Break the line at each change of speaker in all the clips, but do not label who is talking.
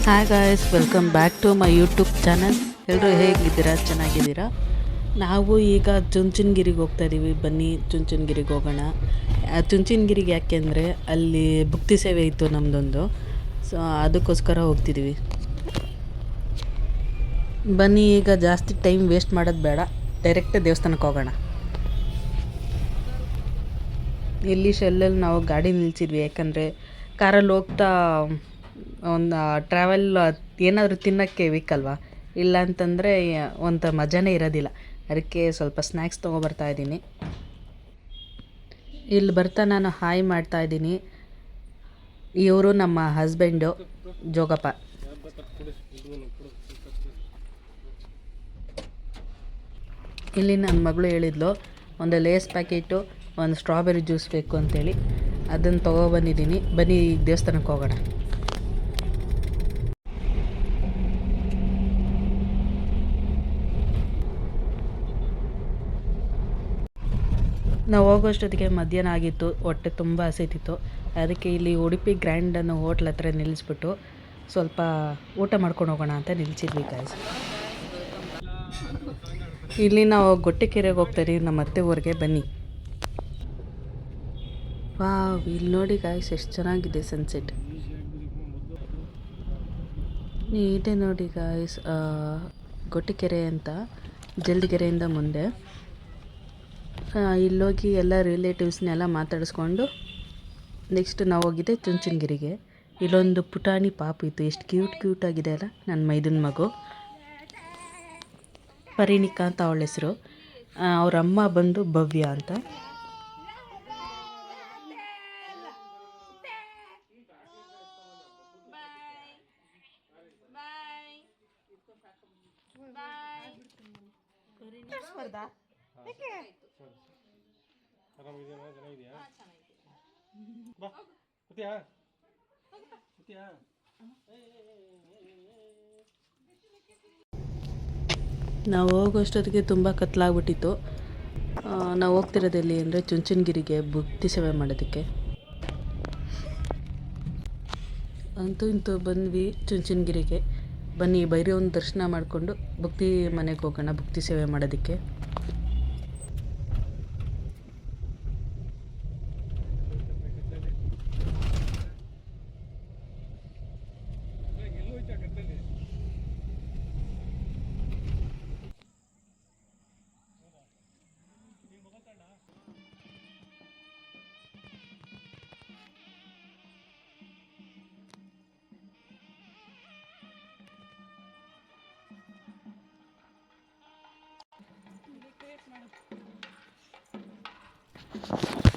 Hi guys, welcome back to my YouTube channel. ಎಲ್ಲರೂ ಹೇಗಿದ್ದೀರಾ? ಚೆನ್ನಾಗಿದ್ದೀರಾ? ನಾವು ಈಗ ಚುಂಚನಗಿರಿಗೆ ಹೋಗ್ತಾ ಇದ್ದೀವಿ. ಬನ್ನಿ ಚುಂಚನಗಿರಿಗೆ ಹೋಗೋಣ. ಚುಂಚನಗಿರಿಗೆ ಯಾಕೆ ಅಂದರೆ ಅಲ್ಲಿ ಭಕ್ತಿ ಸೇವೆ ಇತ್ತು ನಮ್ಮದೊಂದು, ಸೊ ಅದಕ್ಕೋಸ್ಕರ ಹೋಗ್ತಿದ್ದೀವಿ. ಬನ್ನಿ, ಈಗ ಜಾಸ್ತಿ ಟೈಮ್ ವೇಸ್ಟ್ ಮಾಡೋದು ಬೇಡ, ಡೈರೆಕ್ಟ್ ದೇವಸ್ಥಾನಕ್ಕೆ ಹೋಗೋಣ. ಇಲ್ಲಿ ಶೆಲ್ಲಲ್ಲಿ ನಾವು ಗಾಡಿ ನಿಲ್ಸಿದ್ವಿ, ಯಾಕಂದರೆ ಕಾರಲ್ಲಿ ಹೋಗ್ತಾ ಒಂದು ಟ್ರಾವೆಲ್ ಏನಾದರೂ ತಿನ್ನೋಕ್ಕೆ ಬೇಕಲ್ವ, ಇಲ್ಲ ಅಂತಂದರೆ ಒಂದು ಮಜಾನೇ ಇರೋದಿಲ್ಲ. ಅದಕ್ಕೆ ಸ್ವಲ್ಪ ಸ್ನ್ಯಾಕ್ಸ್ ತೊಗೊಬರ್ತಾ ಇದ್ದೀನಿ. ಇಲ್ಲಿ ಬರ್ತಾ ನಾನು ಹಾಯ್ ಮಾಡ್ತಾ ಇದ್ದೀನಿ. ಇವರು ನಮ್ಮ ಹಸ್ಬೆಂಡು ಜೋಗಪ್ಪ. ಇಲ್ಲಿ ನನ್ನ ಮಗಳು ಹೇಳಿದ್ಲು ಒಂದು ಲೇಸ್ ಪ್ಯಾಕೆಟು, ಒಂದು ಸ್ಟ್ರಾಬೆರಿ ಜ್ಯೂಸ್ ಬೇಕು ಅಂತೇಳಿ, ಅದನ್ನು ತೊಗೊಬಂದಿದ್ದೀನಿ. ಬನ್ನಿ ಈಗ ದೇವಸ್ಥಾನಕ್ಕೆ ಹೋಗೋಣ. ನಾವು ಹೋಗೋಷ್ಟೊತ್ತಿಗೆ ಮಧ್ಯಾಹ್ನ ಆಗಿತ್ತು, ಹೊಟ್ಟೆ ತುಂಬ ಹಸಿತಿತ್ತು. ಅದಕ್ಕೆ ಇಲ್ಲಿ ಉಡುಪಿ ಗ್ರ್ಯಾಂಡ್ ಅನ್ನೋ ಹೋಟ್ಲ್ ಹತ್ರ ನಿಲ್ಲಿಸ್ಬಿಟ್ಟು ಸ್ವಲ್ಪ ಊಟ ಮಾಡ್ಕೊಂಡು ಹೋಗೋಣ ಅಂತ ನಿಲ್ಲಿಸಿದ್ವಿ ಗಾಯ್ಸ್. ಇಲ್ಲಿ ನಾವು ಗೊಟ್ಟೆಕೆರೆಗೆ ಹೋಗ್ತಾಯಿದ್ದೀವಿ, ನಮ್ಮ ಅತ್ತೆ ಊರಿಗೆ. ಬನ್ನಿ. ವಾವ್, ಇಲ್ಲಿ ನೋಡಿ ಗಾಯ್ಸ್, ಎಷ್ಟು ಚೆನ್ನಾಗಿದೆ ಸನ್ಸೆಟ್. ಇದೆ ನೋಡಿ ಗಾಯ್ಸ್, ಗೊಟ್ಟೆಕೆರೆ ಅಂತ, ಜಲ್ದಿಗೆರೆಯಿಂದ ಮುಂದೆ. ಇಲ್ಲೋಗಿ ಎಲ್ಲ ರಿಲೇಟಿವ್ಸ್ನೆಲ್ಲ ಮಾತಾಡಿಸ್ಕೊಂಡು ನೆಕ್ಸ್ಟ್ ನಾವು ಹೋಗಿದ್ದೆ ಚುಂಚನಗಿರಿಗೆ. ಇಲ್ಲೊಂದು ಪುಟಾಣಿ ಪಾಪು ಇತ್ತು, ಎಷ್ಟು ಕ್ಯೂಟ್ ಆಗಿದೆ ಅಲ್ಲ, ನನ್ನ ಮೈದನ ಮಗು ಪರಿಣಿಕಾ ಅಂತ ಅವಳ ಹೆಸರು. ಅವ್ರ ಅಮ್ಮ ಬಂದು ಭವ್ಯ ಅಂತ. ನಾವು ಹೋಗೋಷ್ಟೊತ್ತಿಗೆ ತುಂಬ ಕತ್ಲಾಗ್ಬಿಟ್ಟಿತ್ತು. ನಾವು ಹೋಗ್ತಿರೋದು ಎಲ್ಲಿ ಅಂದರೆ ಚುಂಚನಗಿರಿಗೆ ಭಕ್ತಿ ಸೇವೆ ಮಾಡೋದಕ್ಕೆ. ಅಂತೂ ಇಂತೂ ಬಂದ್ವಿ ಚುಂಚನಗಿರಿಗೆ. ಬನ್ನಿ ಭೈರವನ ದರ್ಶನ ಮಾಡಿಕೊಂಡು ಭಕ್ತಿ ಮನೆಗೆ ಹೋಗೋಣ ಭಕ್ತಿ ಸೇವೆ ಮಾಡೋದಕ್ಕೆ.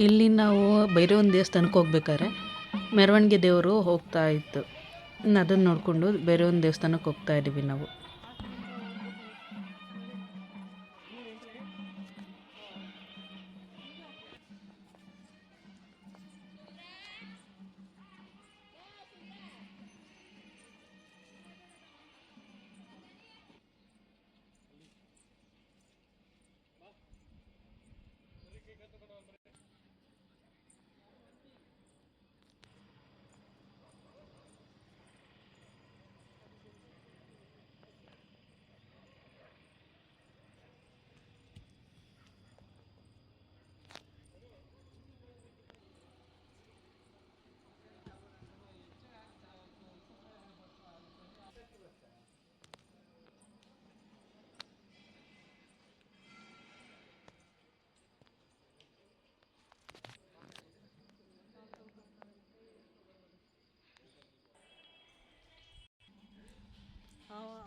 ಇಲ್ಲಿ ನಾವು ಭೈರವನ ದೇವಸ್ಥಾನಕ್ಕೆ ಹೋಗ್ಬೇಕಾದ್ರೆ ಮೆರವಣಿಗೆ ದೇವರು ಹೋಗ್ತಾ ಇತ್ತು. ಅದನ್ನು ನೋಡಿಕೊಂಡು ಭೈರವನ ದೇವಸ್ಥಾನಕ್ಕೆ ಹೋಗ್ತಾ ಇದ್ದೀವಿ ನಾವು.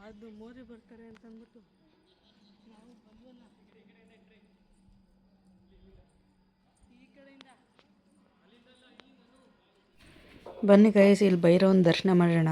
ಅದು ಮೋದಿ ಬರ್ತಾರೆ ಅಂತ ಅಂದ್ಬಿಟ್ಟು ನಾವು ಬಂದ್ವಲ್ಲ ಈ ಕಡೆಯಿಂದ. ಬನ್ನಿ ಗೈಸ್, ಇಲ್ಲಿ ಭೈರವನ ದರ್ಶನ ಮಾಡೋಣ.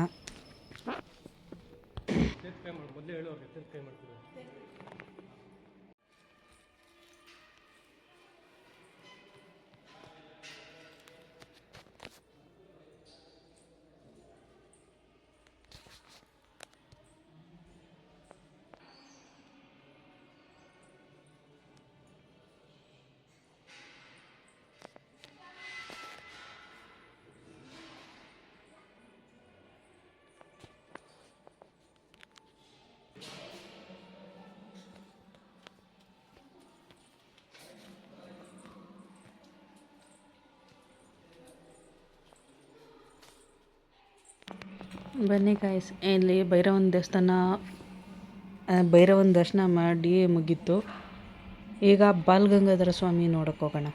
ಬನ್ನಿ ಗಾಯ್ಸ್, ಇಲ್ಲಿ ಭೈರವನ ದರ್ಶನ ಮಾಡಿ ಮುಗೀತು. ಈಗ ಬಾಲಗಂಗಾಧರ ಸ್ವಾಮಿ ನೋಡೋಕೆ ಹೋಗೋಣ.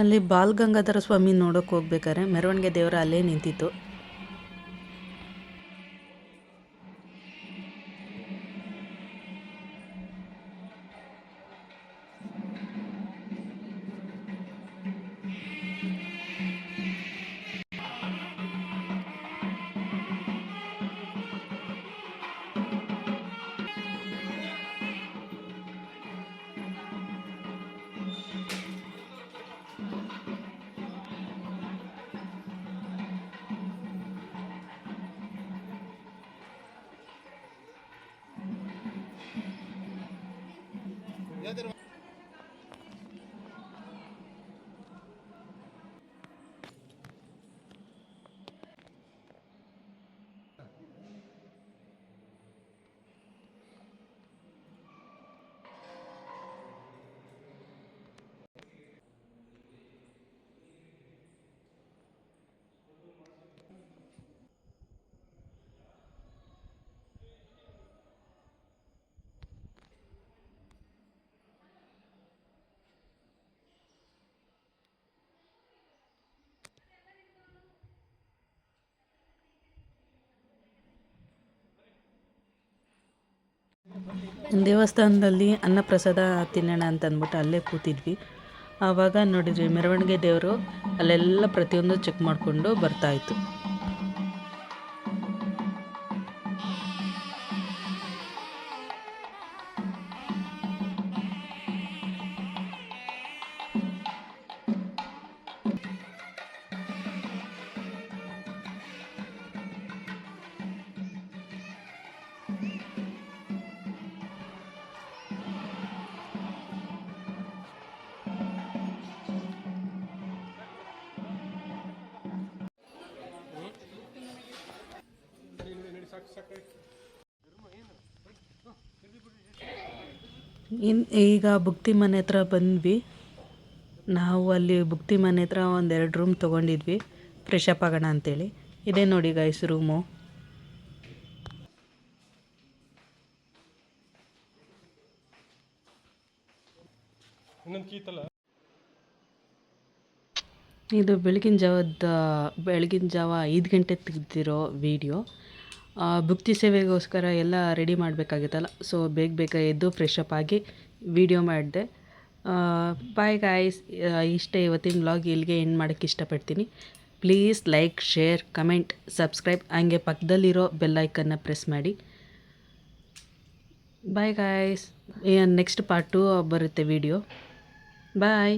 ಅಲ್ಲಿ ಬಾಲಗಂಗಾಧರ ಸ್ವಾಮಿ ನೋಡೋಕೆ ಹೋಗ್ಬೇಕಾದ್ರೆ ಮೆರವಣಿಗೆ ದೇವರ ಅಲ್ಲೇ ನಿಂತಿತ್ತು. ದೇವಸ್ಥಾನದಲ್ಲಿ ಅನ್ನಪ್ರಸಾದ ತಿನ್ನೋಣ ಅಂತ ಅಂದ್ಬಿಟ್ಟು ಅಲ್ಲೇ ಕೂತಿದ್ವಿ. ಆವಾಗ ನೋಡಿದ್ವಿ ಮೆರವಣಿಗೆ ದೇವರು ಅಲ್ಲೆಲ್ಲ ಪ್ರತಿಯೊಂದು ಚೆಕ್ ಮಾಡಿಕೊಂಡು ಬರ್ತಾಯಿತ್ತು. ಈಗ ಬುಕ್ತಿ ಮನೆ ಹತ್ರ ಬಂದ್ವಿ. ನಾವು ಅಲ್ಲಿ ಬುಕ್ತಿ ಮನೆ ಹತ್ರ ಒಂದೆರಡು ರೂಮ್ ತೊಗೊಂಡಿದ್ವಿ ಫ್ರೆಶ್ ಅಪ್ ಆಗೋಣ ಅಂತೇಳಿ. ಇದೇ ನೋಡಿ ಗೈಸ್ ರೂಮು. ಇದು ಬೆಳಗಿನ ಜಾವ 5 ಗಂಟೆ ತೆಗೆದಿರೋ ವಿಡಿಯೋ. ಭುಕ್ತಿ ಸೇವೆಗೋಸ್ಕರ ಎಲ್ಲ ರೆಡಿ ಮಾಡಬೇಕಾಗಿತ್ತಲ್ಲ, ಸೊ ಬೇಗ ಎದ್ದು ಫ್ರೆಶ್ ಅಪ್ ಆಗಿ ವಿಡಿಯೋ ಮಾಡಿದೆ. ಬಾಯ್ ಗಾಯ್ಸ್, ಇಷ್ಟೇ ಇವತ್ತಿನ ವ್ಲಾಗ್. ಇಲ್ಲಿಗೆ ಎಂಡ್ ಮಾಡೋಕ್ಕೆ ಇಷ್ಟಪಡ್ತೀನಿ. Please like, share, comment, subscribe, ಹಂಗೆ ಪಕ್ಕದಲ್ಲಿರೋ ಬೆಲ್ಲೈಕನ್ನ ಪ್ರೆಸ್ ಮಾಡಿ. Bye guys. ನೆಕ್ಸ್ಟ್ ಪಾರ್ಟ್ 2 ಬರುತ್ತೆ ವಿಡಿಯೋ. ಬಾಯ್.